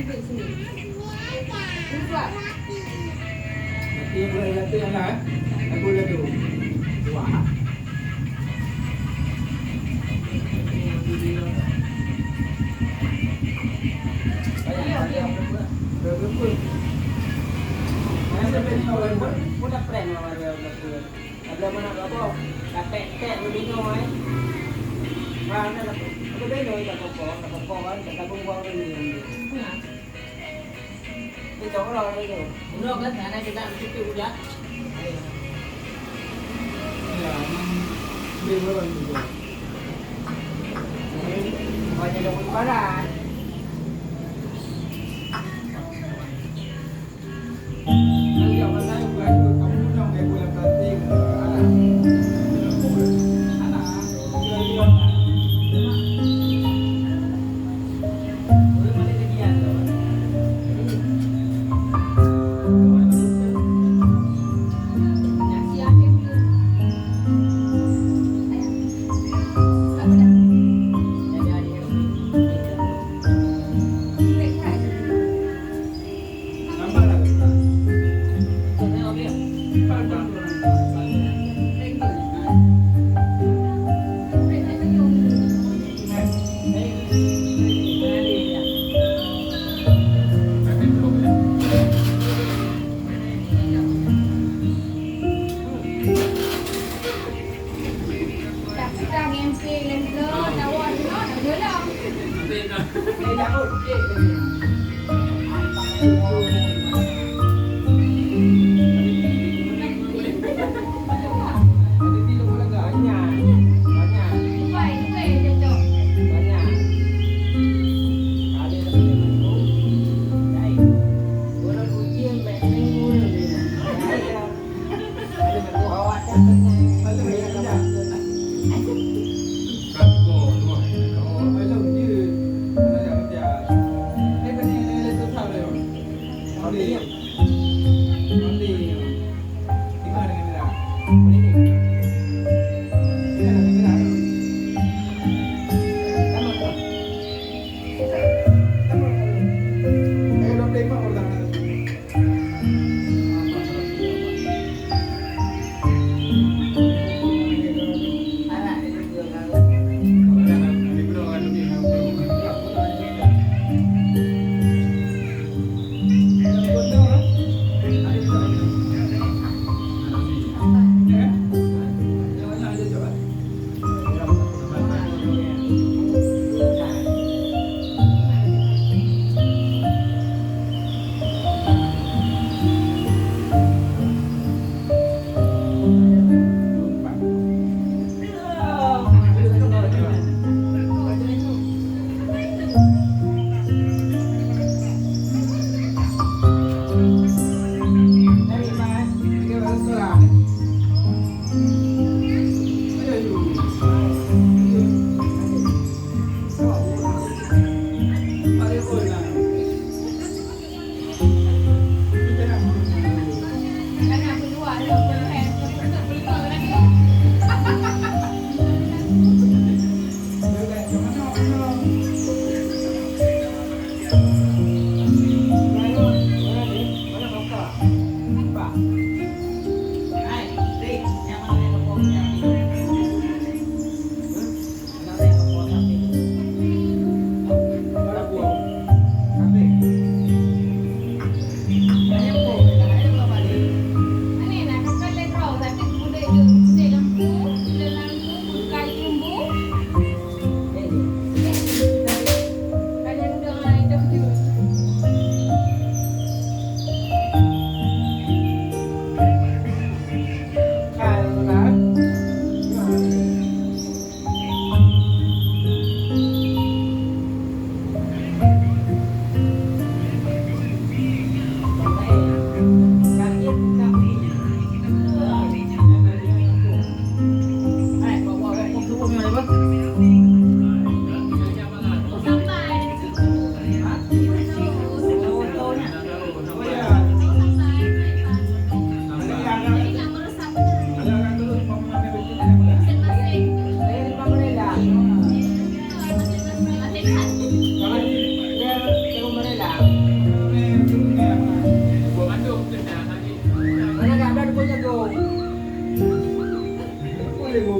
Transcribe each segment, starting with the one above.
di sini. Buat. Nanti yang lah. Aku dah tu. Wah. Berapa? Masa beli kawan pun dah prank lah berapa. Ada mana apa? Katek begini mai. Mana lah tu? Aku beli dah pokok kan, tak tahu buang ni. Ini cakap orang ni. Udah kan, anak kita cuci udah. Ya, beli orang tu. Banyak dah pun barang. Nanti apa saya buat kamu nak kayak bulan planting.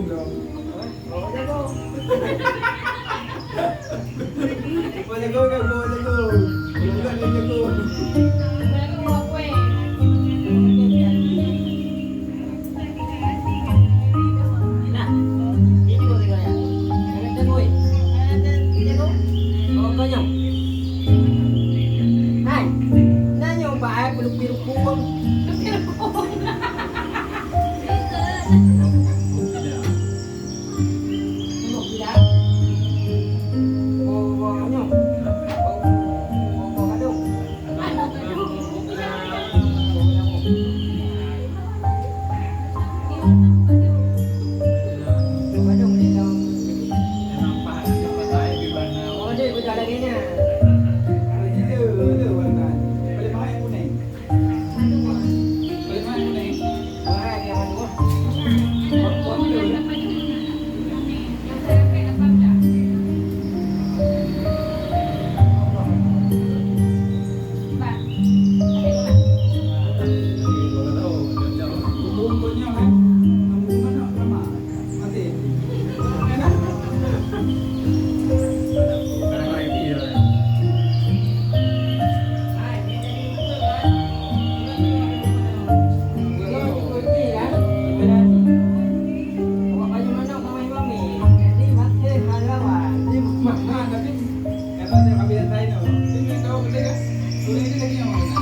dong. Bawa jago. Bawa jago kan, bawa jago. Bukan dia jago. Nah, ini kau tinggalnya. Ada jago. Oh, kau nyong. Hai, nah nyong baik belum biru kuang. Itu warna. Paling mahal yang kuning. Paling mahal yang kuning. Bumbunya kan, bumbunya lama. Mati. Enak. Ini mahal tapi emang dia ambil yang lain loh. Ini kau gede kan? Kuning ini lagi yang mana?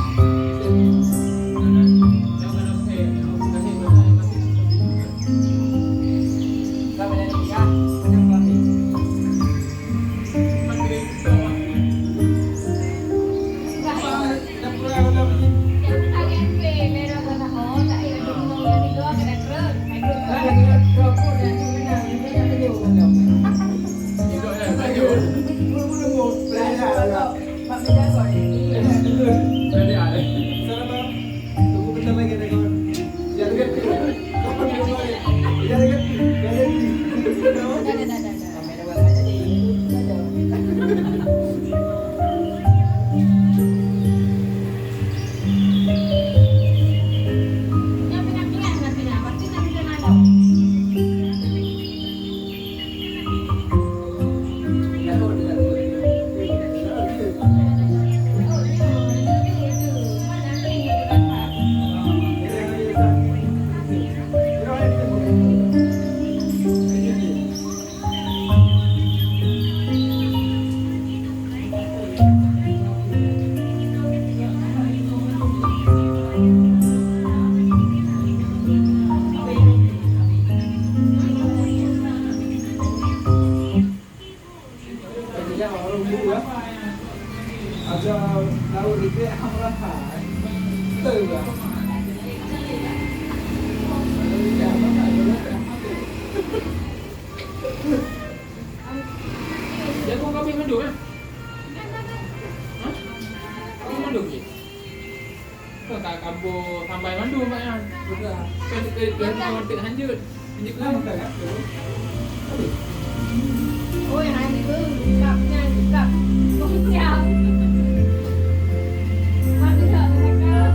Ada laut itu amat high. Betul tak? Dia kau kami mandu kan? Kau mandu ke? Kau tak kabur sampai mandu maknya. Juga. Kau kau hanjut. Hanjut Lama kan? tak? Ôi hai người cứ cặp nha, cặp cũng chào. Mà cứ thở mà cao.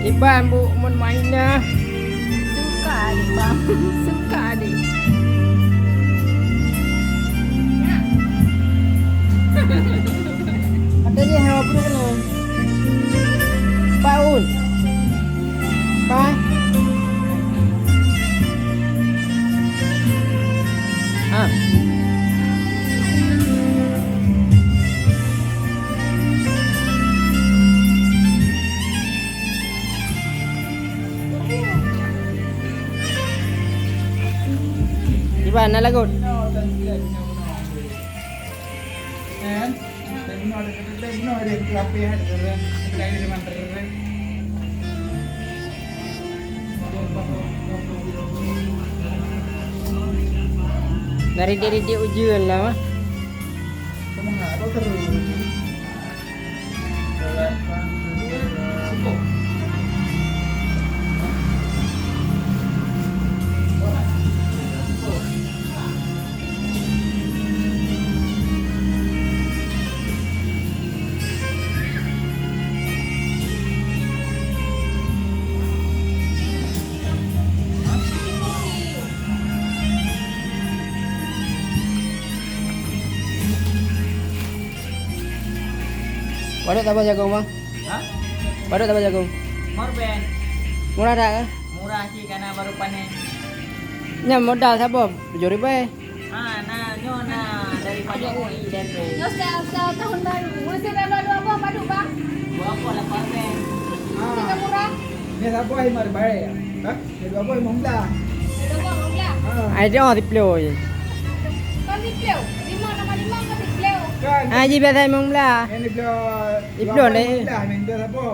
Di ban bu mun main dah. Suka adik bang. Suka adik. Ada je hawa perlu kena. Paun. Pa. Ha. Di mana lagu? Kan? Dan benar ada kafe ada keren. Kita ini memang keren. Dari dia ujian lah mah. Kamu nggak tahu terus. Cukup. Badut apa jagung bang? Hah? Badut apa jagung? Morben. Murah tak ke? Murah sih karena baru panen. Nya modal siapa? 7.000 eh. Ah, nah, nyo nah dari pajak UI dan Yo sel tahun baru. Masih ada dua buah padu bang. gua apa lah morben. Tiga murah. Ni siapa yang mari bayar ya? Hah? Ni dua boy menglah. Ada buah menglah. Ah. Ai dia orang tiplo je. Kan dipleu. 5 nama 5 kan dipleu. Kan? Ah ji biasa memang belah. Ini dia. Ibnu ni. Dah ni dia siapa?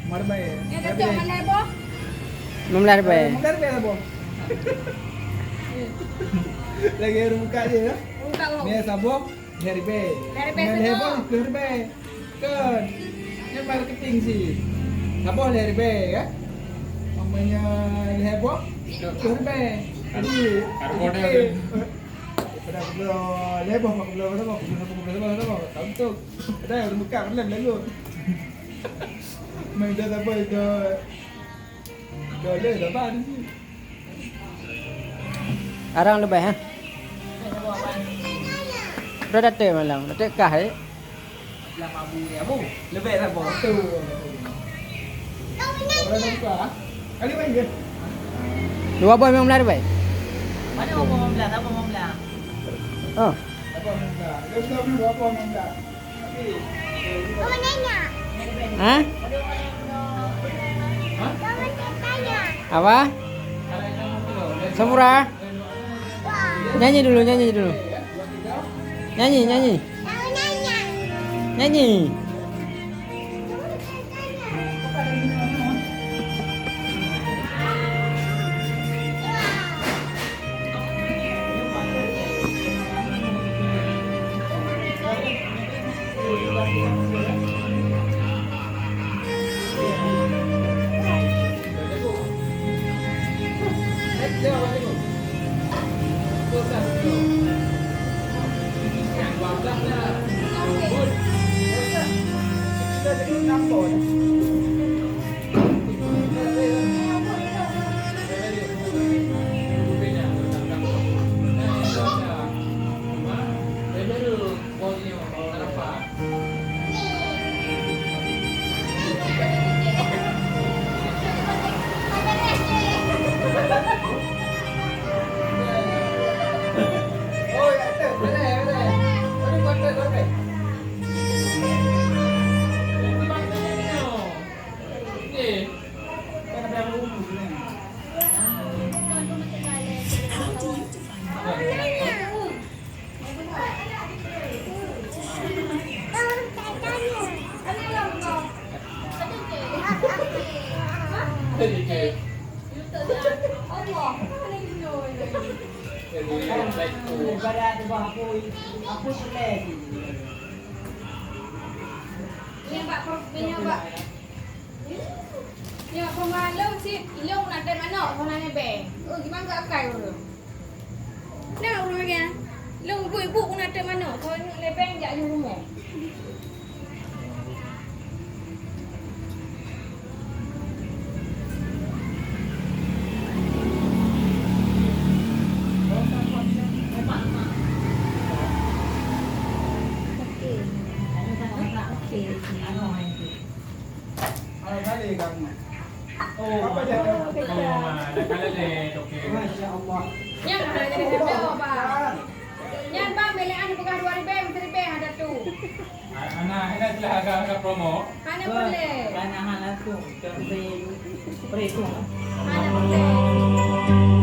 Mari bayar. Yang kecil mana boh? Memang belah bae. Mungkin bayar siapa? Lagi buka je ya. Buka kau. Ni siapa? Dari bay. Dari bay Dari sana. bay. Dari bay. Kan? Ni marketing sih. Siapa dari bay ya? Mamanya heboh. Dari bay. Jadi. Karbonnya Pada belum heboh, belum apa? Untuk. Ada yang buka belum lalu. Main dah apa itu? Dollar dah apa ni? Arang lebih ha. Dah datuk malam. Datuk kah eh? Lah mabu ya, Bu. Lebih lah, Bu. Tu. Orang buka. Kali main ke? Dua boy memang belah bae. Mana mau membelah? Apa mau membelah? Oh. Apa mengga? Dia sudah beli apa mengga? Tapi Ha? Apa? Semurah. Nyanyi dulu, nyanyi dulu. Nyanyi, nyanyi. Nyanyi. baik tu. Daripada ada buah apa selek. Yang Pak Profinya Pak. Ya, pemalu sih, ilung nak dari mana? Kau nanya be. Oh, gimana kau akai dulu? Nah, udah begini. Ilung ibu pun nak dari mana? Kau ni lebeng jak di rumah. Ano kali kamu? Oh, Apa dia? oh, dah kala deh, okey. Masya Allah. Yang ada jadi heboh, Pak. Yang bang belian bukan 2.000, 3.000 ada tu. Anak hendak telah agak promo. Mana boleh? Hana tu, contoh preto. Mana boleh?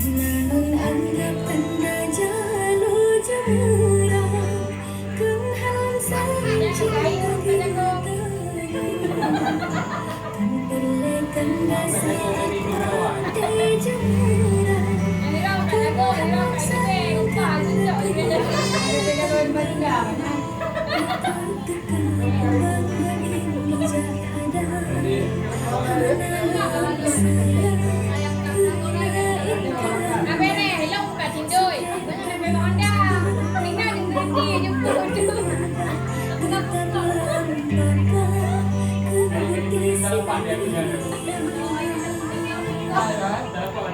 Namun anggap tanda jalur jemurah Kenghalang sayang cinta kita Kan berlekan rasa di jemurah Ini dah tak ada, ini dah tak ada. Lupa sejak dia dah. Ada kalau benda. Terkekang menginjak Apa ni? Hello, Kak Cindoi. Banyak nak bebek anda. Nina jemput dia jemput tu. Kalau pandai tu dah. Dapat.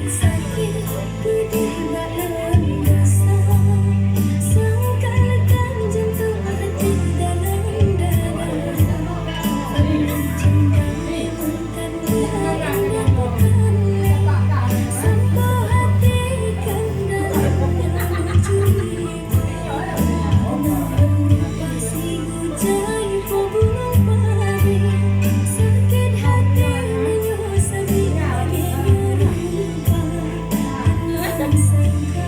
Sakit pedih dalam rasa Sangkalkan jantung hati dalam dada Cinta memangkan diharapkan Sampai hati kan dalam cerita Pasti hujan pembulung padi Sakit hati menyusami ingin lupa Dan sangka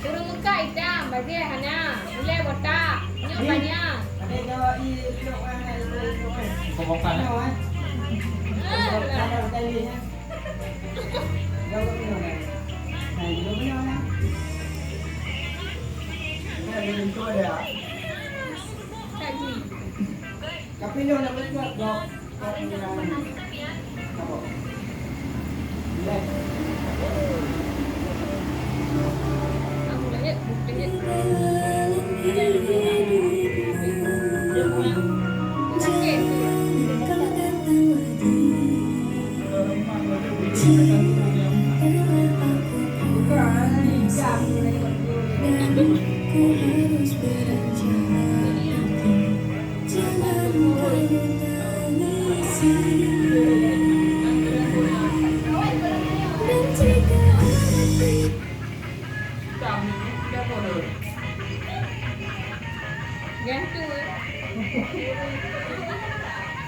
Suruh muka hitam, bagi Hana. Boleh botak. Nyok banyak. Ada jawab ini blok mana itu. Pokokkan. Ada talinya. Jawab ni mana? Nah, jawab ni mana? Ini ada bentuk dia. Kaji. Tapi ni nak buat dok. Apa? Boleh. Aku harus beranjak lagi. Jangan menangisi. Dan jika hati Udah bodoh. Gantung ya.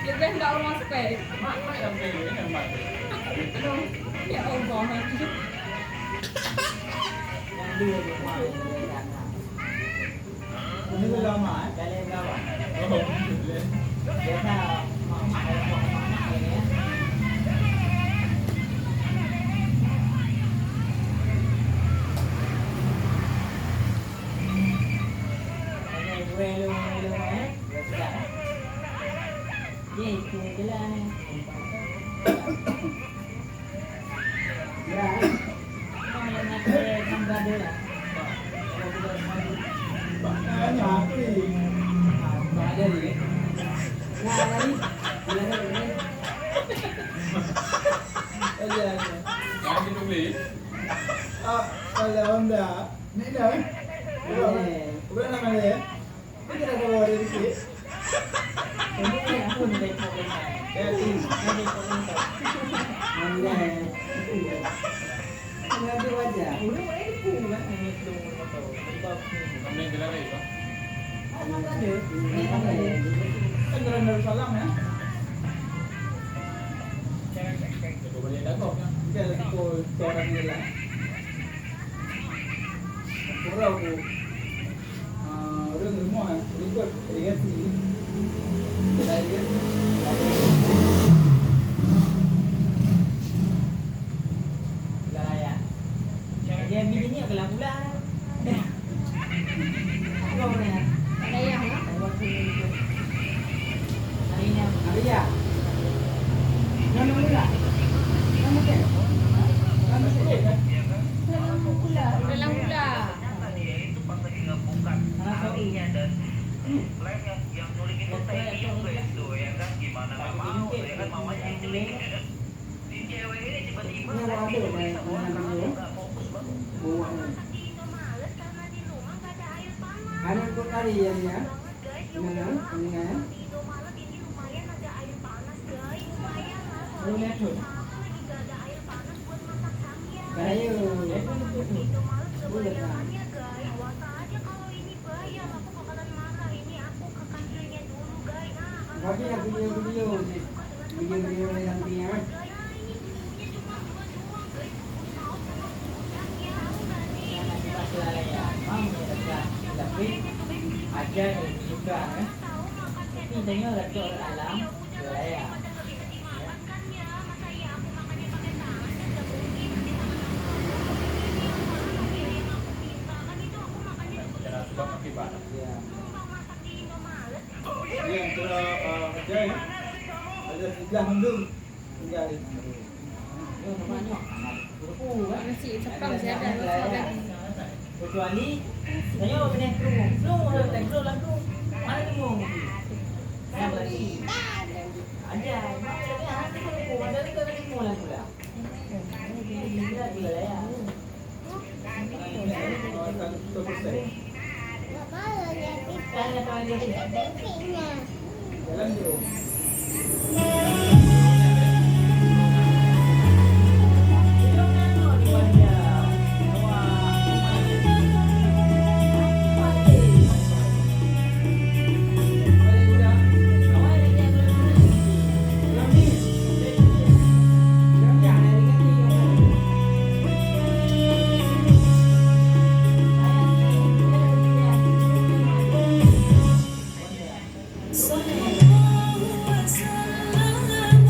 Lebih enggak orang spek. Mak yang beli yang mati. Ya Allah. Yang dua rumah yang sana. Ini udah lama eh. Dari bawah. Oh, boleh. Biasa mau kemana ini ya? Hanya gue lu eh, gue sudah. Itu jalan. Ya. Mau nak tambah dulu. Kalau sudah maju. Makanya aku nih. Nggak ada nih. Nggak ada nih. Bilang aja nih. Aja. Yang itu beli. Ah, kalau Honda. Ini dah. Udah namanya ya. Ini kira bawa dari sini. Ini pun dari pemerintah. Ya, ini. Dari pemerintah. Anda. Ngadu aja. Udah mulai pulang ini belum tahu. Kamu yang jelas itu. Emang ada. Ini ada. Kan Jalan Darussalam ya. Itu boleh dagoknya. Dia lagi ke orang gila. Kurang aku. Udah semua ribet. Lihat sih. Kita lihat. Lah ya. Dia bininya kelang bulan. Kau ya. Ada yang ya. Hari ini hari ya. Mana mula? Mana ke? Mana ke? Dalam pula. Kanan kok kali ya ya. Mana? Mana? Lu lihat tuh. Kayu. Boleh kan? Tapi aku video nantinya kan. Tapi aja ini juga kan. Tapi tengok lagi orang alam, ya. Jangan sebab akibat. Ya. Ini yang kita kerja ya. Ada sebelah mendung. Tinggal di Oh, namanya. Kan? Nasi sepam saya ada masalah. Kecuali tengok benih kru. Kru ada kru lah kru. Mana kru? Yang lagi. Ada. Mana hati kru? Ada juga kru lah pula. Gila gila ya. Tanya tanya dia. jalan dulu. Sallallahu wasallam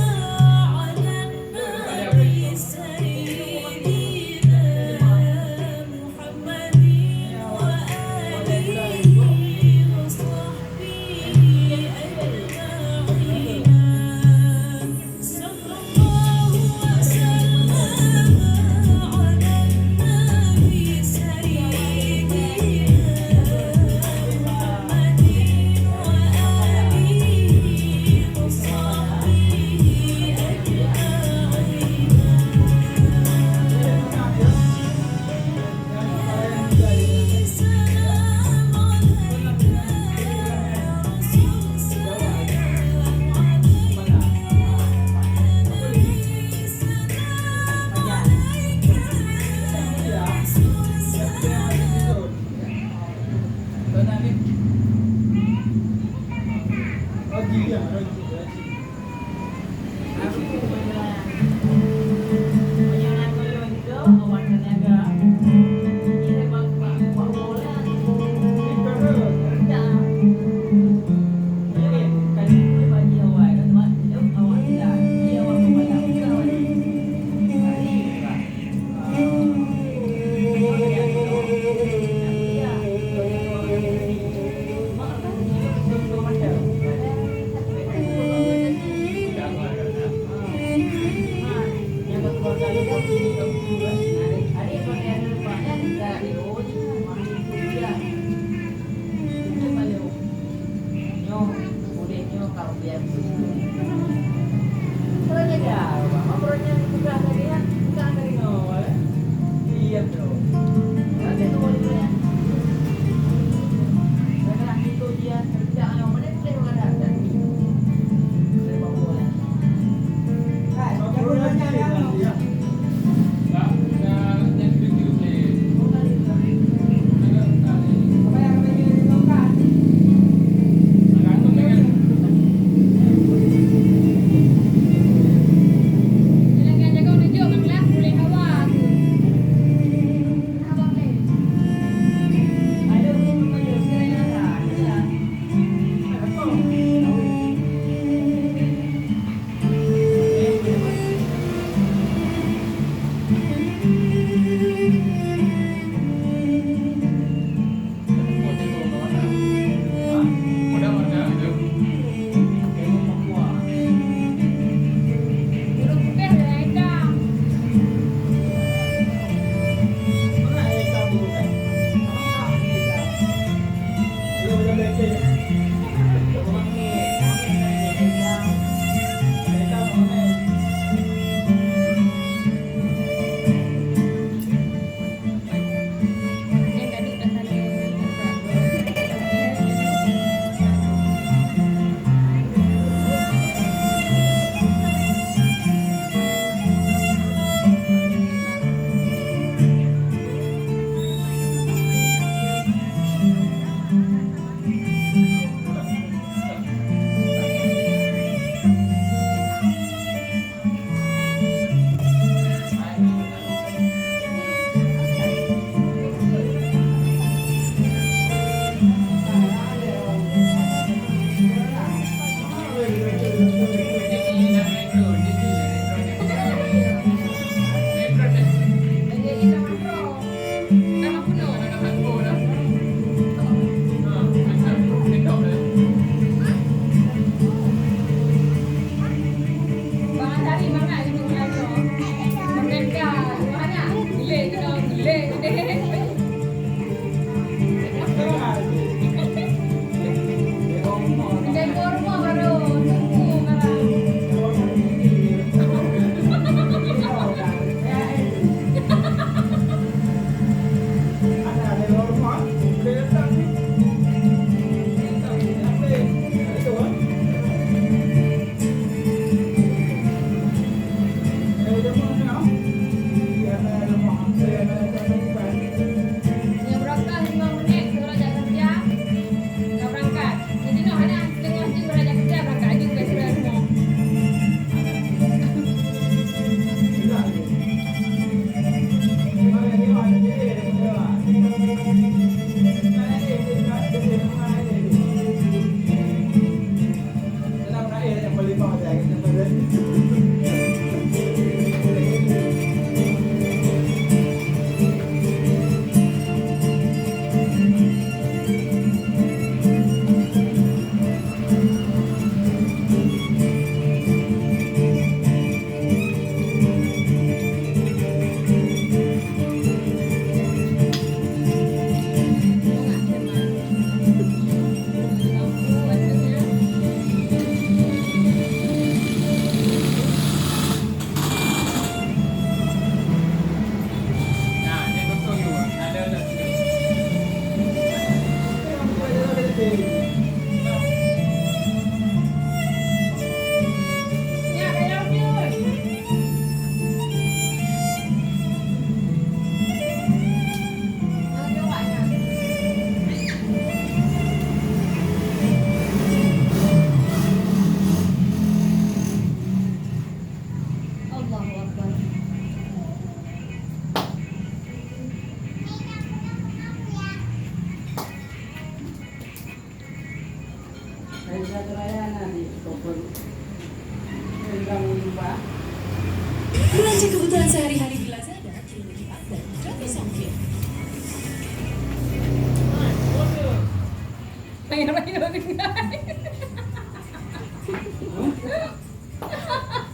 yang Rayo dengar.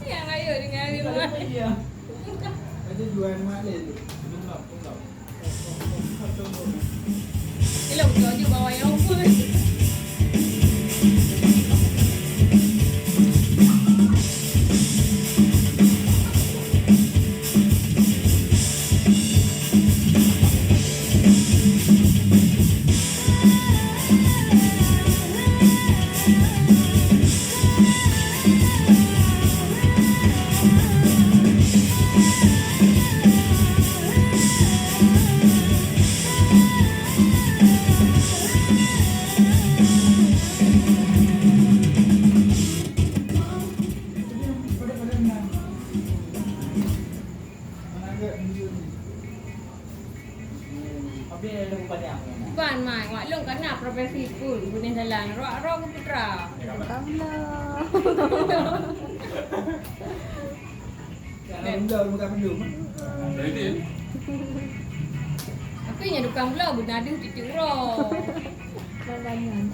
Yang Rayo dengar di rumah. Iya. Ada jual mak dia tu. Elok tu bawa yang apa. Tapi ada lupa dia. Bukan mai, wak long kena profesi pun guna jalan. Roak ke putra. Kalau bukan belum. Jadi Aku yang dukang pula bernadu titik roh. Balangan.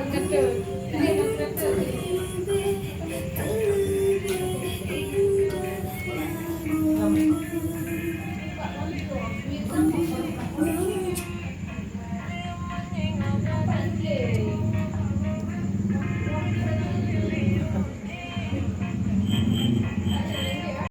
kata. Dia nak kata. Thank you.